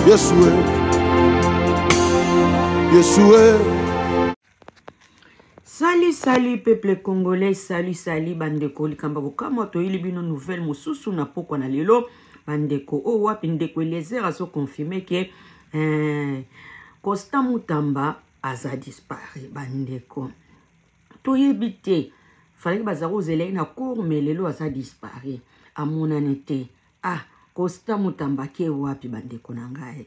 Yeshua, Yeshua. Salut peuple congolais, salut bandeko likamba kama to ili bino nouvelle mususu na poko na lelo bandeko o wapi ndeko Eliezer aso confirmer que Constant Mutamba aza disparu bandeko to yebite fallait bazaro zele na cour mais lelo aza disparu amonanete Constant Mutamba ke wapi bandeko na ngai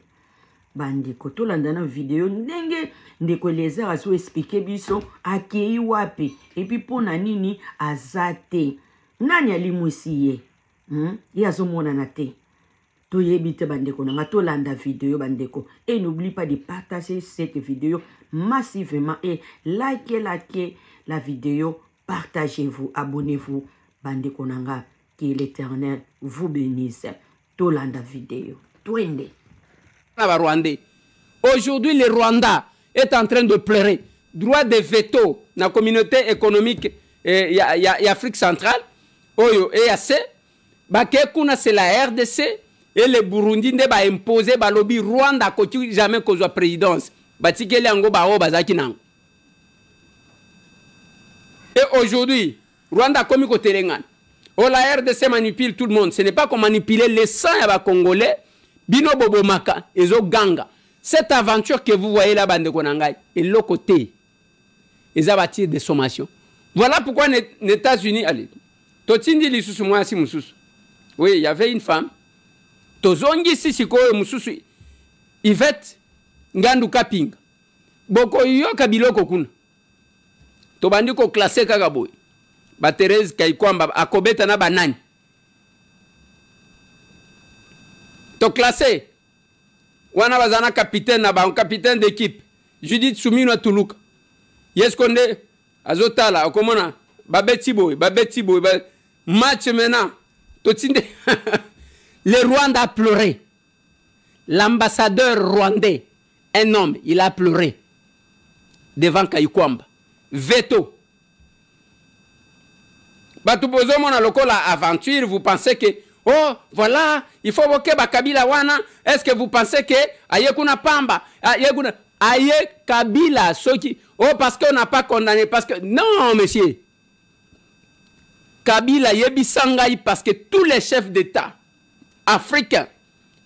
bandeko to landana video ndenge ndeko Eliezer aso expliquer biso akei wapi epi pona nini azate nani alimwisiye ya zo mona na te to yebite bandeko na to landa video bandeko et n'oublie pas de partager cette vidéo massivement et likez la vidéo, partagez-vous, abonnez-vous bandeko nanga, que l'Éternel vous bénisse. To landa video twende. Aujourd'hui, le Rwanda est en train de pleurer. Droit de veto dans la communauté économique Afrique centrale, Oyo EAC, c'est la RDC et le Burundi ne ba imposer ba lobby Rwanda côté jamais qu'on soit présidence. Batikeli ango ba o bazaki nango. Et aujourd'hui, Rwanda comme côté Rengan. Oh, la RDC manipule tout le monde. Ce n'est pas comme manipuler les sangs à Congolais. Bino bobo maka, ezo ganga. Cette aventure que vous voyez là, bande konangai, est l'autre côté. Ils ont bâti des sommations. Voilà pourquoi les États-Unis, allez, totindi li susu moi si mususu. Oui, il y avait une femme. Tozongi si siko mususu. Yvette Ngandu Kaping. Boko yo kabiloko kuna. Tobandi ko classé kakaboy. Ba Thérèse Kaikwamba akobeta na banani. To classé. Wana bazana capitaine na ba capitaine d'équipe. Judith Soumino Tuluka. Yeskonde azotala akomona babeti boy match maintenant. Totinde. Le Rwanda a pleuré. L'ambassadeur rwandais, un homme, il a pleuré devant Kaikwamba. Veto. Batubozo mona lokola aventure, vous pensez que oh, voilà, il faut boke Kabila wana. Est-ce que vous pensez que aye kuna pamba, aye Kabila soki oh parce qu'on n'a pas condamné parce que non monsieur. Kabila yebi sangai parce que tous les chefs d'État africains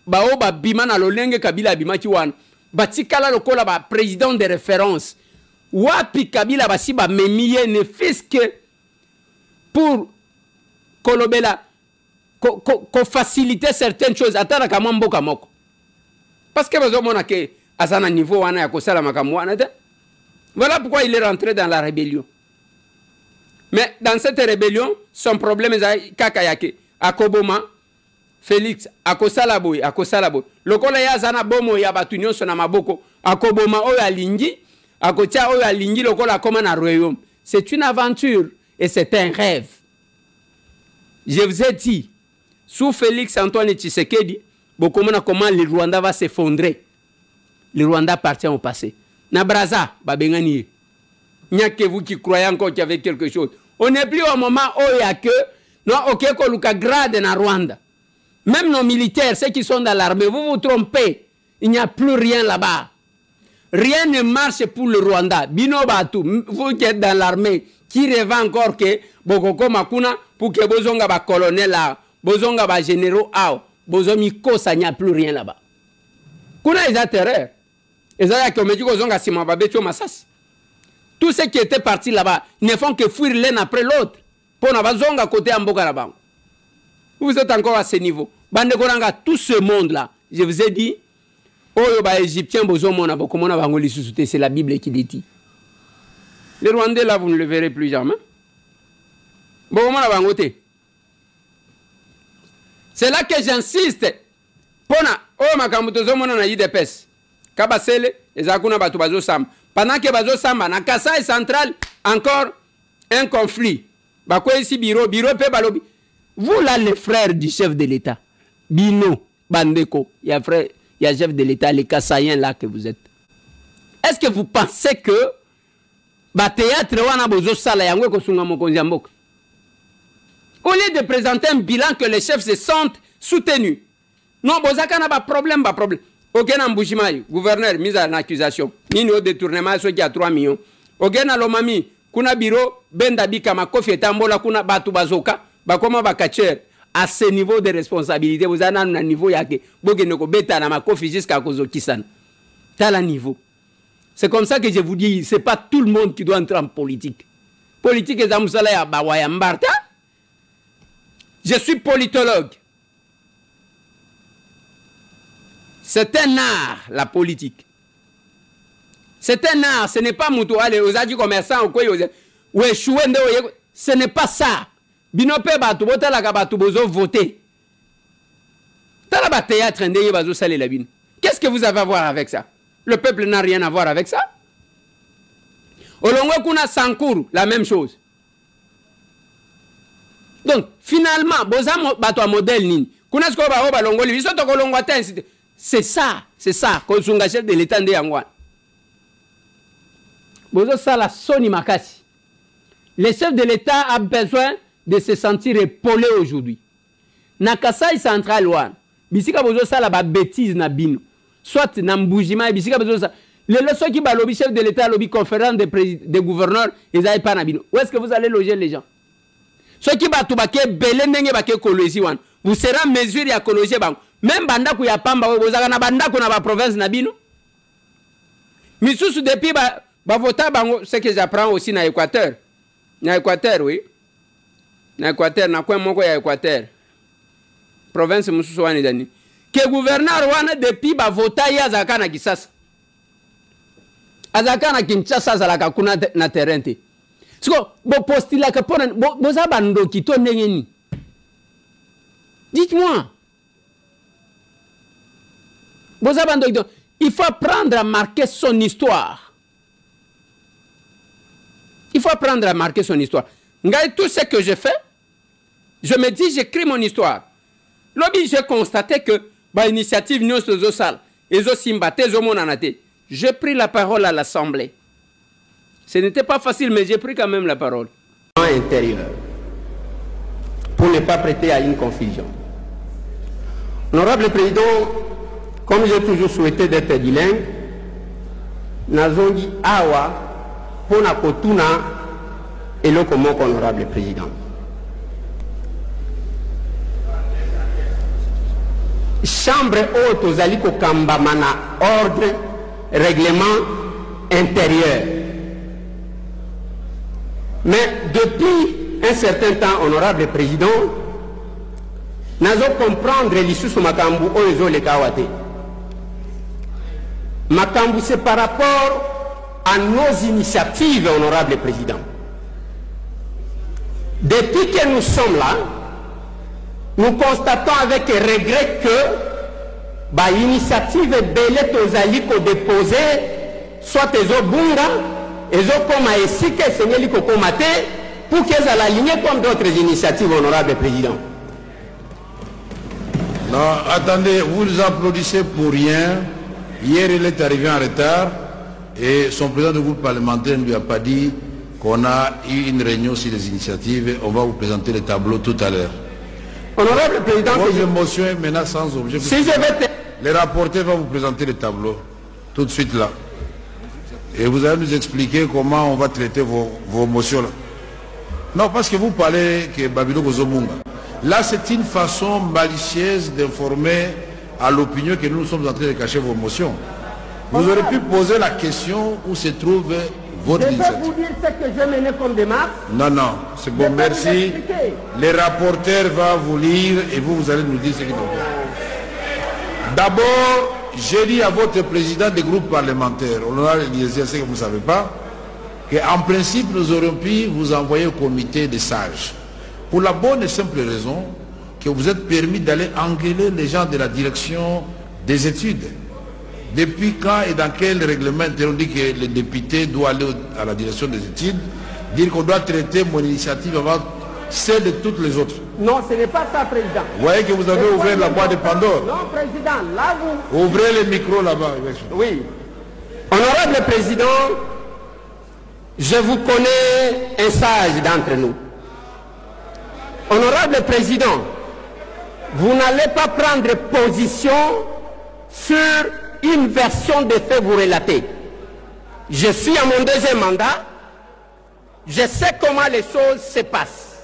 bao ba bima na lolenge Kabila bimaki wana. Batikala lokola ba président de référence. Wapi Kabila basi ba memiye ne fiske pour kolobela ko faciliter certaines choses atara kama mboka moko parce que bazo mona ke azana niveau wana ya kosala makambo wana te. Voilà pourquoi il est rentré dans la rébellion. Mais dans cette rébellion son problème est kaka yake akoboma Félix akosala boy lokola ya zana bomo ya batunyo sona maboko akoboma oyo alingi akotia oyo alingi lokola koma na royaume. C'est une aventure et c'est un rêve. Je vous ai dit, sous Félix Antoine Tshisekedi, comment le Rwanda va s'effondrer. Le Rwanda appartient au passé. Na Braza, babengani. Il n'y a que vous qui croyez encore qu'il y avait quelque chose. On n'est plus au moment où il y a que, non, ok, koluka grade na Rwanda. Même nos militaires, ceux qui sont dans l'armée, vous vous trompez. Il n'y a plus rien là-bas. Rien ne marche pour le Rwanda. Bino Batu, vous qui êtes dans l'armée, qui rêve encore que Bokoko Makuna pour que Bozonga ba colonel là, Bozonga ba généraux ah, Bozomi Kosa, il n'y a plus rien là-bas. Kuna ils ont terreur. Ils ont que Medjiko Zonga Sima Babetio Massas. Tous ceux qui étaient partis là-bas ne font que fuir l'un après l'autre. Pour na Bazonga côté Amboka là-bas. Vous êtes encore à ce niveau. Bande Koranga, tout ce monde-là, je vous ai dit, Oyo ba Égyptien Bozomona Bokomona Bangoli Susute, c'est la Bible qui le dit. Les Rwandais là, vous ne le verrez plus jamais. C'est là que j'insiste. Pona, oh makamuto zomona na IDPS. Kabasele, ezakuna batu bazo sam. Pendant que bazo samba, na Kasai central, encore un conflit. Bakwe ici bureau pe balobi. Vous là, les frères du chef de l'État, Bino, Bandeko, il y a frère, il y a chef de l'État, les Kassaïens là que vous êtes. Est-ce que vous pensez que théâtre wana bozo sala yango kosunga mokonzi ya mboka? Au lieu de présenter un bilan que les chefs se sentent soutenus. Non, bozaka na ba problème. Ok, Nambushimai, gouverneur, mise en accusation. Nini au détournement, ceux qui a 3 millions. Ok, Nalomami, kuna bureau, bendabika makofi etambola, kuna batu bazoka, bakoma bakacher. À ce niveau de responsabilité, vous avez un niveau yake, bogenoko beta na makofi jusqu'à kozokisan. Tel niveau. C'est comme ça que je vous dis, c'est pas tout le monde qui doit entrer en politique. Politique est à Bawaya Mbarta. Je suis politologue. C'est un art, la politique. C'est un art, ce n'est pas Moutou, allez, aux adultes commerçants, ou échoué, ce n'est pas ça. Binope batu, botala kabatu bozo voter. Talaba théâtre ndeye bazo salé la bine. Qu'est-ce que vous avez à voir avec ça? Le peuple n'a rien à voir avec ça. Olongo kuna Sankuru, la même chose. Donc, finalement, boza bato modèle nini. Kuna sko ba oba longoli, biso to kolongo aten. C'est ça, konsunga chef de l'état ndé yangwa. Bozo sala soni makasi. Le chef de l'état a besoin de se sentir épaulé aujourd'hui. Nakasai central one. Bisika bozo sala ba bêtise na bino. Soit na mbujima bisika bozo sala. Les leçons qui balobi chef de l'état lobby conférence des gouverneurs, ils n'avaient pas nabino. Où est-ce que vous allez loger les gens? Ceux qui battent baké belé nenge baké kolosi wan. Vous serez en mesure ya kologer bang. Même banda ku ya pamba bozaka na banda ku na ba province nabino. Misusu depuis ba vota bango, ce que j'apprends aussi na Équateur. Na Équateur, oui. Na Équateur, na kwa moko ya Équateur. Province mususu wani dani. Que gouverneur wana depuis ba vota ya zaka na Kisasa. Azaka na Kinshasa zalaka kuna na terrain te. Siko bo postila ka pona bo za bando kito ndengeni. Dites-moi. Bo za bando kito. Il faut apprendre à marquer son histoire. Il faut apprendre à marquer son histoire. Ngai tout ce que je fais, je me dis j'écris mon histoire. Lobby j'ai constaté que ba initiative nous zo sal, ezo simbate zo monanate. J'ai pris la parole à l'Assemblée. Ce n'était pas facile, mais j'ai pris quand même la parole. Intérieur, pour ne pas prêter à une confusion. Honorable Président, comme j'ai toujours souhaité d'être bilingue, Nazondi Awa, pour la Kotuna, et le comment Honorable Président. Chambre haute aux Aliko Kambamana, ordre, règlement intérieur. Mais depuis un certain temps, Honorable Président, nous allons comprendre l'issue sur Makambu Oezo le Kawate. Makambu, c'est par rapport à nos initiatives, Honorable Président. Depuis que nous sommes là, nous constatons avec regret que l'initiative Belé Tozaliko déposée, soit les Bunga, et comme Esike, Seigneur Komate, pour qu'elles soient alignées comme d'autres initiatives, Honorable Président. Non, attendez, vous nous applaudissez pour rien. Hier, il est arrivé en retard et son président du groupe parlementaire ne lui a pas dit qu'on a eu une réunion sur les initiatives. On va vous présenter le tableau tout à l'heure. Honorable Président, votre émotion est maintenant sans objet. Si je vais les rapporteurs vont vous présenter le tableau tout de suite là. Et vous allez nous expliquer comment on va traiter vos motions là. Non, parce que vous parlez que Babilo Gozomunga. Là, c'est une façon malicieuse d'informer à l'opinion que nous sommes en train de cacher vos motions. Vous aurez pu poser la question où se trouve votre initiative. Je vais vous dire ce que j'ai mené comme démarche. Non, non, c'est bon, merci. Les rapporteurs vont vous lire et vous allez nous dire ce qu'ils ont fait. D'abord, j'ai dit à votre président des groupes parlementaires, on a dit ce que vous ne savez pas, qu'en principe, nous aurions pu vous envoyer au comité des sages. Pour la bonne et simple raison que vous êtes permis d'aller engueuler les gens de la direction des études. Depuis quand et dans quel règlement on dit que le député doit aller à la direction des études, dire qu'on doit traiter mon initiative avant celle de toutes les autres? Non, ce n'est pas ça, Président. Vous voyez que vous avez ouvert la boîte de Pandore. Non, Président, là vous... Ouvrez les micros là-bas. Oui. Honorable Président, je vous connais un sage d'entre nous. Honorable Président, vous n'allez pas prendre position sur une version des faits vous relater. Je suis à mon deuxième mandat. Je sais comment les choses se passent.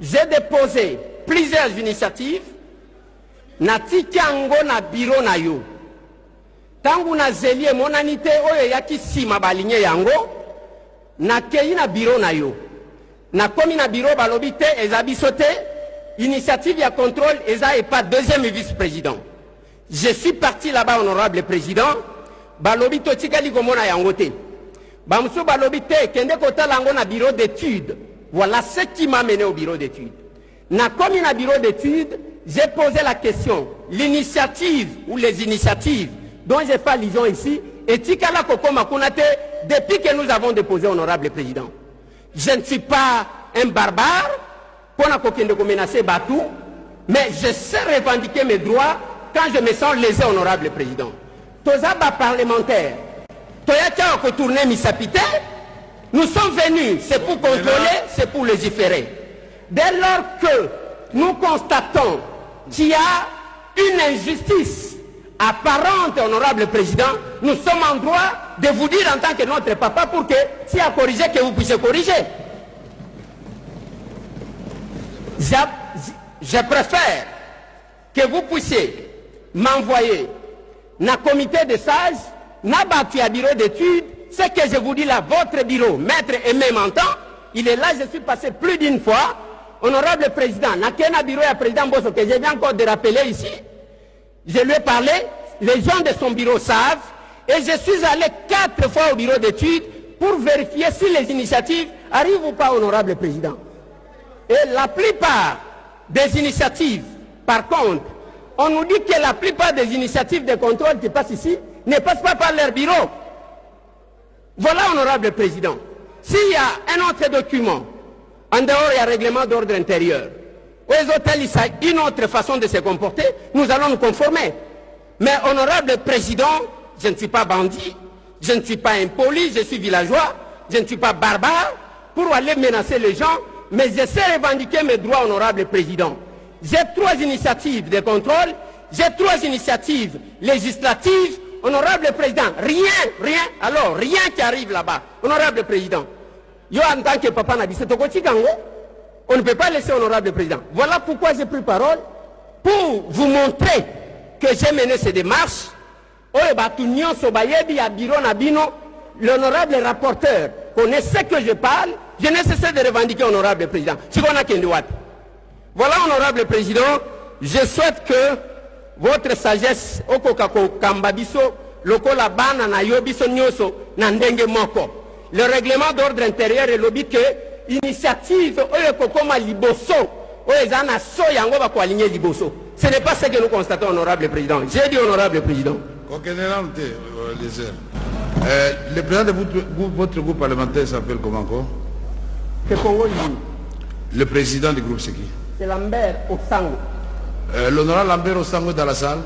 J'ai déposé plusieurs initiatives. Natiki ango na bureau na yo. Tangu na zelie monanite oyo yaki sima balinye yango. Na kei na bureau na yo. Na komi na bureau balobi te ezabi sote. Initiative ya contrôle eza et pas deuxième vice-président. Je suis parti là-bas, honorable président. Balobi to tikali komona yango te. Bamsou balobi te kende kota lango na bureau d'études. Voilà ce qui m'a mené au bureau d'études. Na komi na bureau d'études, j'ai posé la question. L'initiative ou les initiatives dont j'ai fait allusion ici, et tikala koko makunate depuis que nous avons déposé, honorable président. Je ne suis pas un barbare pour ne menacer Batou, mais je sais revendiquer mes droits quand je me sens lésé, honorable président. Tozaba parlementaire, Toyaka a tourné Misapité, nous sommes venus, c'est pour contrôler, c'est pour légiférer. Dès lors que nous constatons qu'il y a une injustice apparente, honorable président, nous sommes en droit de vous dire en tant que notre papa pour que, s'il y a corrigé, que vous puissiez corriger. Je préfère que vous puissiez m'envoyer dans le comité de sages, dans le bureau d'études, ce que je vous dis là, votre bureau, maître et même en temps, il est là, je suis passé plus d'une fois, honorable président, dans le bureau du président Bosso, que je viens encore de rappeler ici, je lui ai parlé, les gens de son bureau savent, et je suis allé 4 fois au bureau d'études pour vérifier si les initiatives arrivent ou pas, honorable président. Et la plupart des initiatives, par contre, on nous dit que la plupart des initiatives de contrôle qui passent ici ne passent pas par leur bureau. Voilà, honorable président. S'il y a un autre document, en dehors il y a un règlement d'ordre intérieur, aux hôtels, il y a une autre façon de se comporter, nous allons nous conformer. Mais, honorable président, je ne suis pas bandit, je ne suis pas impoli, je suis villageois, je ne suis pas barbare pour aller menacer les gens, mais je sais revendiquer mes droits, honorable président. J'ai 3 initiatives de contrôle, j'ai 3 initiatives législatives, honorable président. Rien qui arrive là-bas, honorable président. Yo, en tant que papa n'a dit, c'est au quotidien, on ne peut pas laisser honorable président. Voilà pourquoi j'ai pris parole, pour vous montrer que j'ai mené ces démarches. L'honorable rapporteur connaît ce que je parle, je ne cesse de revendiquer, honorable président. Voilà, honorable président, je souhaite que votre sagesse, le règlement d'ordre intérieur est l'objet que l'initiative, ce n'est pas ce que nous constatons, honorable président. J'ai dit, honorable président. Le président de votre groupe parlementaire s'appelle comment encore? Le président du groupe, c'est qui? C'est Lambert Osango. L'honorable Lambert Osango est dans la salle.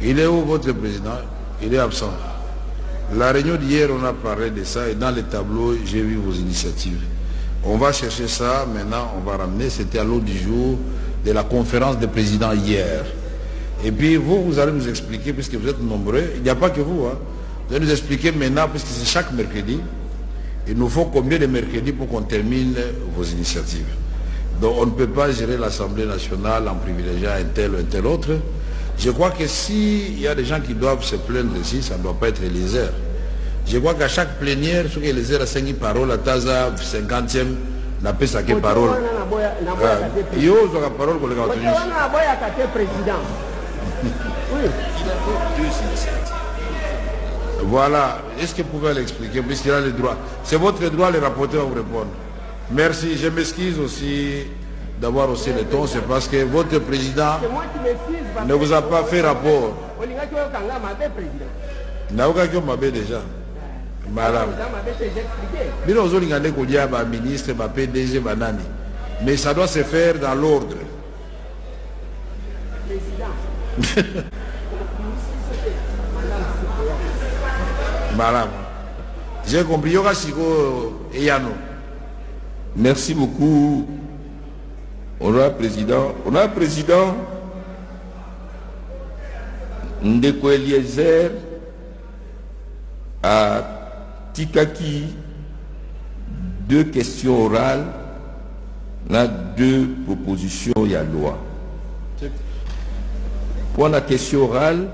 Il est où votre président? Il est absent. La réunion d'hier, on a parlé de ça et dans les tableaux, j'ai vu vos initiatives. On va chercher ça, maintenant on va ramener, c'était à l'ordre du jour de la conférence des présidents hier. Et puis vous allez nous expliquer, puisque vous êtes nombreux, il n'y a pas que vous, hein, vous allez nous expliquer maintenant, puisque c'est chaque mercredi, il nous faut combien de mercredis pour qu'on termine vos initiatives. Donc on ne peut pas gérer l'Assemblée nationale en privilégiant un tel ou un tel autre. Je crois que s'il y a des gens qui doivent se plaindre ici, ça ne doit pas être les heures. Je crois qu'à chaque plénière, ce que les heures à 5 paroles, à Taza, 50e, n'a pas sa parole. Yo, la parole pour les gars. Voilà. Est-ce que vous pouvez l'expliquer, puisqu'il a le droit? C'est votre droit, les rapporteurs à vous répondre. Merci. Je m'excuse aussi d'avoir aussi le ton, c'est parce que votre président ne vous a pas fait rapport. Déjà. Madame. Mais ça doit se faire dans l'ordre. Madame. J'ai compris. Merci beaucoup. Honorable président. Honorable président, Ndeko Eliezer a tikaki 2 questions orales, na 2 propositions ya loi. Pour la question orale,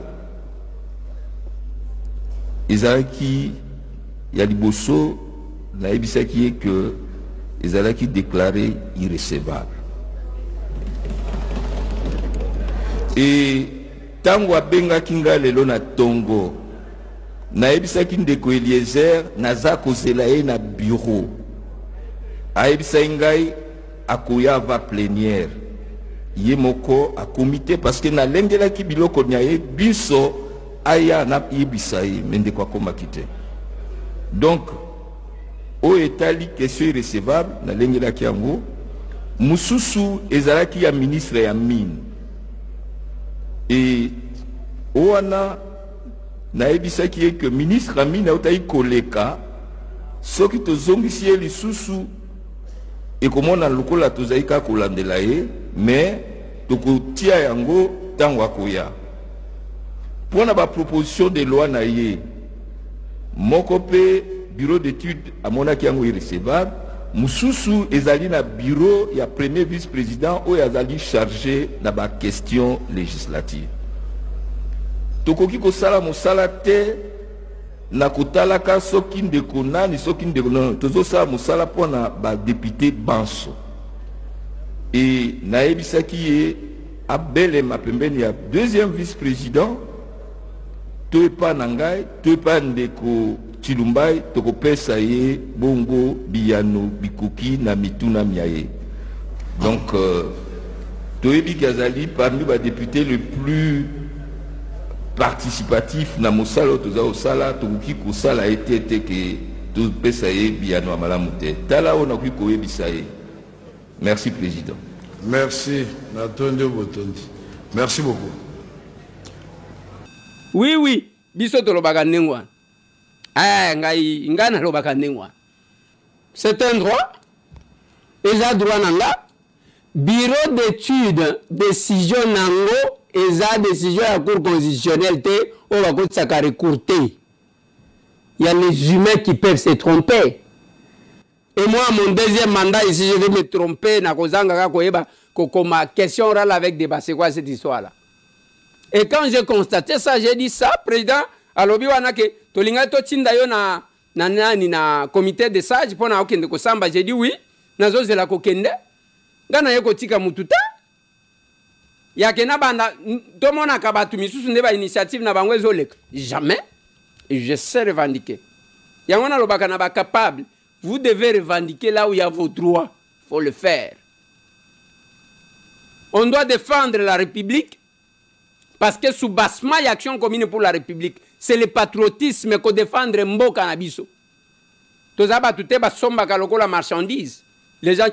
ezalaki ya liboso na ebisaki que ezalaki déclaré irrecevable. Et tango abengaki nga lelo na tongo na ebisaki ndeko Eliezer naza kozela ye na bureau ayebisaki ngai akoya va plénière ye moko a comité parce que na lengelaki biloko nya ye biso aya na yebisa ye mendeko akomaki te. Donc o etali question irrecevable na lengelaki yango mususu ezalaki ya ministre ya mine et oana na ebisaki ye que ministre ya mine autayi koleka soki tozongisi ye lisusu ekomona lokola tozali kaka kolandela ye mais tokotia yango ntango akoya. Mpona baproposition de loi na ye moko mpe bureau d'étude amonaki yango irrecevable, mususu ezali na bureau ya premier vice-président oyo azali chargé na baquestion législative. Tokoki kosala mosala te na kotalaka soki ndeko nani soki ndeko nani, tozosala mosala mpona badepute banso. Et nayebisaki ye abelema pembeni ya deuxième vice-président to epa na ngai to epa ndeko Chilumbai tokopesa ye bongo biyano bikuki na mituna miaye. Donc toyebi kazali parmi ba députés le plus participatif na mosala toza osala tokoki kosala etete ke topesa ye biyano amalamu te. Tala ona koki koyebisa ye. Merci président. Merci Natondi Botondi. Merci beaucoup. Oui, biso tolobaka ndengwa. Ngai na lobaka ndengwa. C'est un droit. Eza droit nanga. Bureau d'études, décision nango, eza décision à la Cour constitutionnelle te, on va kotsaka recourter. Il y a les humains qui peuvent se tromper. Et moi, mon deuxième mandat ici, je vais me tromper, na kozanga koyeba kokoma question orale avec débat. C'est quoi cette histoire-là? Et quand j'ai constaté ça, j'ai dit ça, président, alobi wana ke tolinga to tinda yo na comité de sages pour na okende ko samba, j'ai dit oui, nazo zela ko kende. Ngana yeko tika mututa. Ya kena banda to mona ka batu misusu ndeba initiative na bangwe zolek. Jamais. Et je sais revendiquer. Yangona lobaka na ba capable. Vous devez revendiquer là où il y a vos droits. Faut le faire. On doit défendre la République parce que sous bassement il y a action commune pour la République. C'est le patriotisme qu'on défendre mboka na biso. Tozaba tout ba somba kaloko la marchandise. Les gens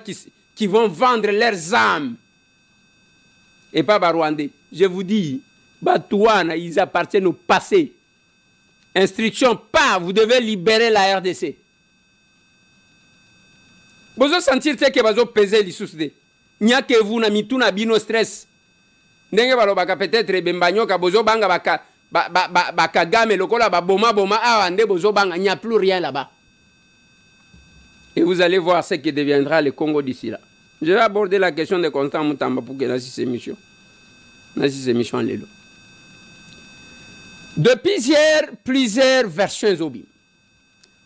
qui vont vendre leurs âmes. Et pas Barwandais. Je vous dis, Batouana, ils appartiennent au passé. Instruction, pas, vous devez libérer la RDC. Vous sentir que vous avez pesé les sous-dés. Il n'y a que vous, n'amitou na bino stress. Ndenge balobaka peut-être bembanyo ka bozo banga baka game lokola ba boma awande bozo banga, il n'y a plus rien là-bas. Et vous allez voir ce qui deviendra le Congo d'ici là. Je vais aborder la question de Constant Moutamba pour que nasi émission. Nasi émission lelo. Depuis hier, plusieurs versions obim.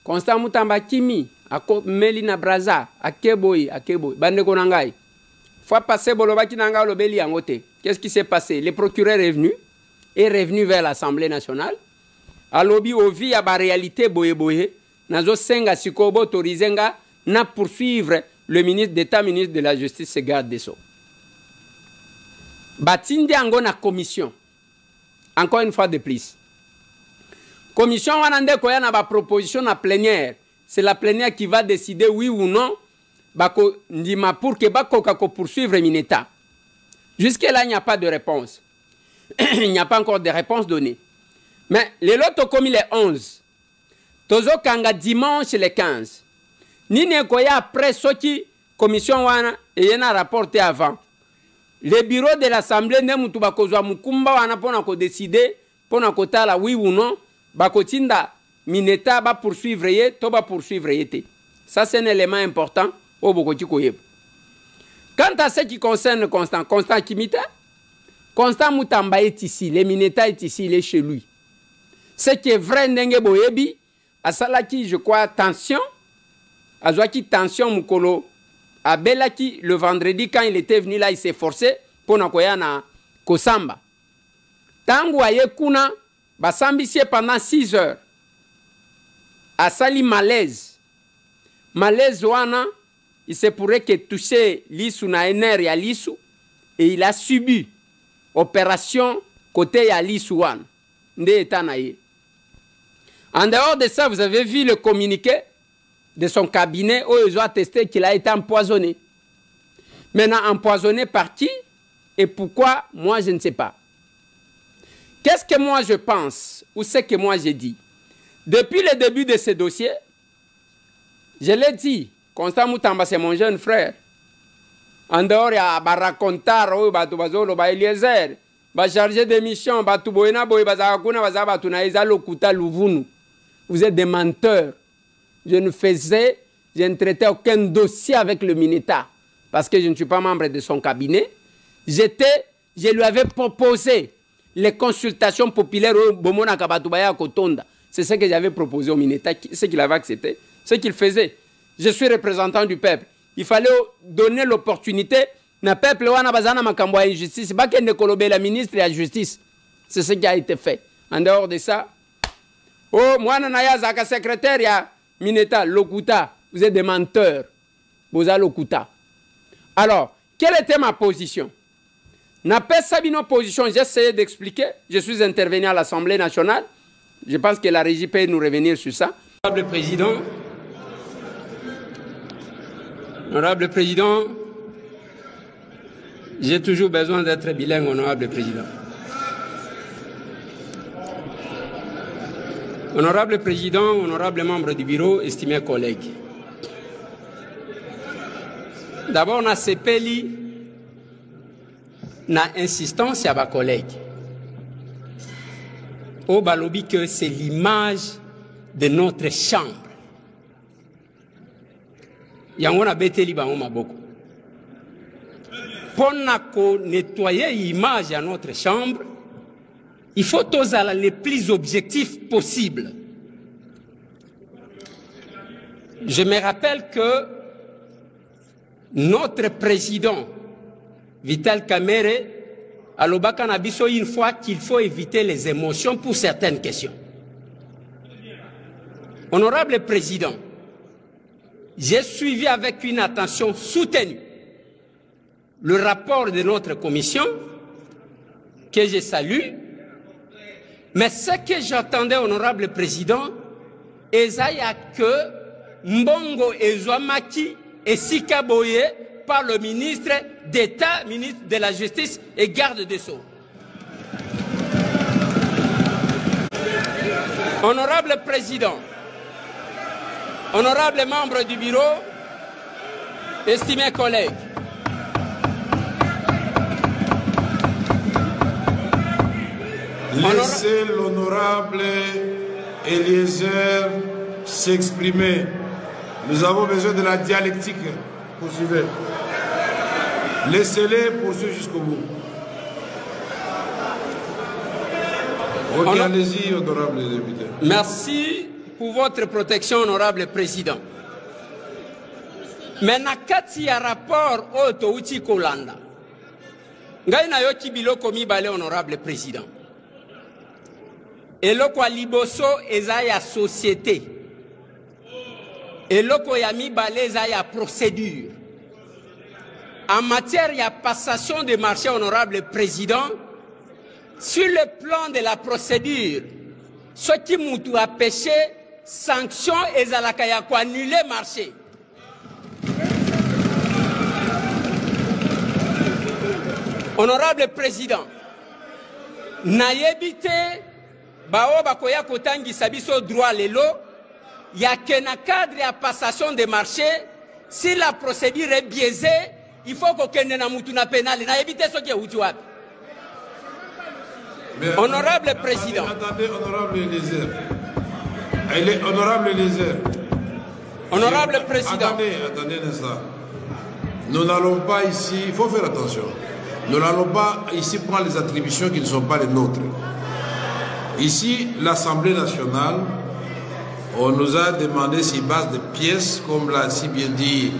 Constant Moutamba kimi ako Melina Braza akeboy bande konangai. Fois passé bolobaki nanga lobeli yangote. Qu'est-ce qui s'est passé? Le procureur est revenu vers l'Assemblée nationale. Alobi ovi ya ba réalité boye nazo senga sikobo autorisenga na poursuivre le ministre d'État, ministre de la Justice, se garde des Sceaux. Batindi ango na commission. Encore une fois de plus. Commission wanande koya na ba proposition na plénière. C'est la plénière qui va décider oui ou non bako ndima pour que bako kako poursuivre Mineta. Jusque-là, il n'y a pas de réponse. Il n'y a pas encore de réponse donnée. Mais les lots commis les 11. Tozo kanga dimanche les 15. Nine koya après ce qui commission wana et yena rapporté avant. Le bureau de l'Assemblée ne mutuba kozwa mukumba wana pona ko décider pour na kotala oui ou non bakotinda Mineta ba poursuivre ye to ba poursuivre ye. Ça c'est un élément important au bokoti koyeba. Quant à ce qui concerne Constant Kimita, Constant Mutamba est ici, le Mineta est ici, il est chez lui. Ce qui est vrai ndenge boyebi asalaki je crois tension azwaki tension mukolo abelaki le vendredi quand il était venu là il s'est forcé pour nakoya na kosamba. Tangu aye kuna basambisie pendant 6 heures. Asali malaise. Malaise wana, il se pourrait que touché Lisu na ener ya Lisu et il a subi opération côté ya Lisu wana. Nde etana ye. En dehors de ça, vous avez vu le communiqué de son cabinet où ils ont attesté qu'il a été empoisonné. Maintenant, empoisonné par qui et pourquoi, moi je ne sais pas. Qu'est-ce que moi je pense ou ce que moi j'ai dit? Depuis le début de ce dossier, je l'ai dit, Constant Mutamba c'est mon jeune frère. En dehors, il y a Barakontar, Batubazolo, Eliezer, chargé de mission, Batuboena, Bazakuna, Bazabatuna, Lokuta, Louvunu. Vous êtes des menteurs. Je ne traitais aucun dossier avec le Mineta parce que je ne suis pas membre de son cabinet. Je lui avais proposé les consultations populaires au Bomona Kabatubaya Kotonda. C'est ce que j'avais proposé au Mineta, ce qu'il avait accepté, ce qu'il faisait. Je suis représentant du peuple. Il fallait donner l'opportunité na peuple wana bazana makambo ya justice, ba kende kolobe la ministre de la justice. C'est ce qui a été fait. En dehors de ça, oh, moi naya zaka secrétaire ya Mineta Lokuta, vous êtes des menteurs. Boza Lokuta. Alors, quelle était ma position? N'a pas sabino position, j'ai essayé d'expliquer. Je suis intervenu à l'Assemblée nationale. Je pense que la régie peut nous revenir sur ça. Honorable Président, j'ai toujours besoin d'être bilingue, Honorable Président. Honorable Président, honorable membre du bureau, estimés collègues. D'abord, on a sepeli na insistance à ma collègue. Au balobi que c'est l'image de notre chambre. Yangona beteli bango maboko. Pour nettoyer l'image à notre chambre, il faut tous aller les plus objectifs possibles. Je me rappelle que notre président, Vital Kamerhe, a l'Obaka Nabiso une fois qu'il faut éviter les émotions pour certaines questions. Honorable Président, j'ai suivi avec une attention soutenue le rapport de notre commission, que je salue, mais ce que j'attendais, Honorable Président, c'est que Mbongo Ezouamaki et Sikaboye par le ministre d'État, ministre de la Justice et garde des Sceaux. Honorable Président, honorable membre du bureau, estimés collègues, laissez l'honorable Eliezer s'exprimer. Nous avons besoin de la dialectique. Poursuivez. Laissez-les poursuivre jusqu'au bout. Allez-y, honorable député. Merci pour votre protection, honorable Président. Mais nakati ya rapport oto uti kolanda. Ngai na yo kibilo komi bale, honorable Président. Eloko liboso eza ya société. Eloko ya mibale eza ya procédure. En matière de passation de marché, honorable Président, sur le plan de la procédure, ce qui m'a péché, sanction et zalakaya ko annuler marché. Honorable Président, n'ayebite bao bakoya kotangi sabiso droit lelo, ya kena cadre ya passation de marché, si la procédure est biaisée, il faut qu'on ait na mutuna pénale. N'ayebite ce qui est utuapi. Mais Honorable Président. Attendez, honorable Eliezer. Honorable Eliezer. Honorable Président. Attendez un instant. Nous n'allons pas ici, il faut faire attention. Nous n'allons pas ici prendre les attributions qui ne sont pas les nôtres. Ici, l'Assemblée nationale, on nous a demandé sur base de pièces, comme l'a si bien dit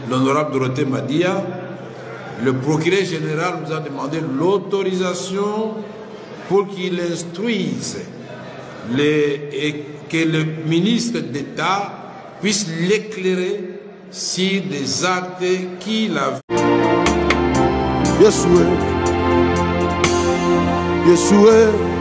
l'honorable Dorothée Madia. Le procureur général nous a demandé l'autorisation pour qu'il instruise et que le ministre d'État puisse l'éclairer sur des actes qu'il a fait. Yeshua, Yeshua.